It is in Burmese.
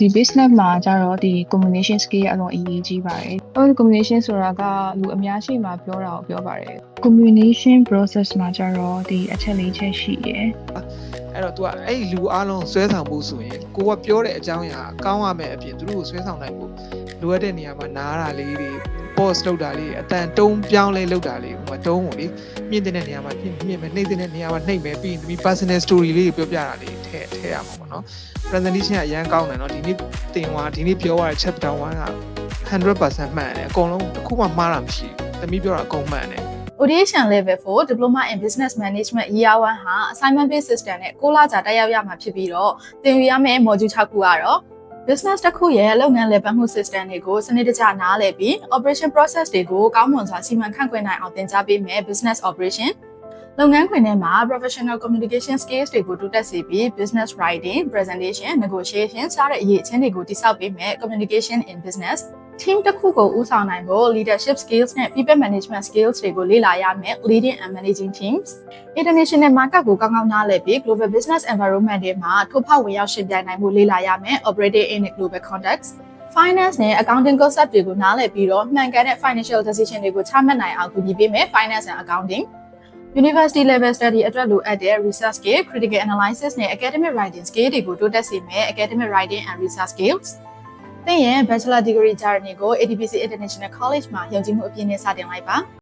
ဒီ business မှာကျတော့ဒီ communication skill အလွန်အရေးကြီးပါတယ်။အဲဒီ communication ဆိုတာကလူအများရှိမှပြောတာကိုပြောပါတယ်။ communication process မှာကျတော့ဒီအချက်လေးချက်ရှိရယ်။အဲ့တော့ तू ကအဲ့ဒီလူအားလုံးဆွဲဆောင်ဖို့ဆိုရင်ကိုကပြောတဲ့အကြောင်းအရာကောင်းရမယ်အပြင်သူတို့ကိုဆွဲဆောင်နိုင်ဖို့လိုအပ်တဲ့နေရာမှာနားတာလေးတွေ post လုပ်တာလေးအတန်တုံးပြောင်းလဲလုပ်တာလေးဟိုမှာတုံးကိုလေမြင့်တဲ့နေရာမှာမြင့်မယ်နှိမ့်တဲ့နေရာမှာနှိမ့်မယ်ပြီးရင်ဒီ personal story လေးပြောပြတာလေးထည့်ရမှာပေါ့နော် presentation ကအရန်ကောင်းတယ်နော်ဒီနေ့တင်သွားဒီနေ့ပြောရတဲ့ chapter 1က 100% မှန်တယ်အကုန်လုံးတစ်ခုမှမှားတာမရှိဘူးသမီးပြောတာအကုန်မှန်တယ် Orientation Level 4 Diploma in Business Management Year 1 ဟာ assignment based system နဲ့6လကြာတက်ရောက်ရမှာဖြစ်ပြီးတော့သင်ယူရမယ့် module 6ခုကတော့ business တစ်ခုရဲ့လုပ်ငန်းလည်ပတ်မှု system တွေကိုစနစ်တကျနားလည်ပြီး operation process တွေကိုကောင်းမွန်စွာစီမံခန့်ခွဲနိုင်အောင်သင်ကြားပေးမယ် business operation လုပ်ငန်းခွင်ထဲမှာ professional communication skills တွေကိုတိုးတက်စေပြီး business writing, presentation, negotiation စတဲ့အရေးအချင်းတွေကိုတိစောက်ပေးမယ် communication in business team တစ်ခုကိုဦးဆောင်နိုင်ဖို့ leadership skills နဲ့ people management skills တွေကိုလေ့လာရမယ် leading and managing teams international market ကိုကောင်းကောင်းနားလည်ပြီး global business environment တွေမှာထိုးဖောက်ဝင်ရောက်ရှင်ပြိုင်နိုင်ဖို့လေ့လာရမယ် operating in a global context finance နဲ့ accounting concept တွေကိုနားလည်ပြီးတော့မှန်ကန်တဲ့ financial decision တွေကိုချမှတ်နိုင်အောင်ကူညီပေးမယ် finance and accounting University level study အတွက်လိုအပ်တဲ့ research skill, critical analysis နဲ့ academic writing skill တွေကိုတိုးတက်စေမယ် academic writing and research skills သင်ရဲ့ bachelor degree journey ကို ATPC International College မှာယုံကြည်မှုအပြည့်နဲ့စတင်လိုက်ပါ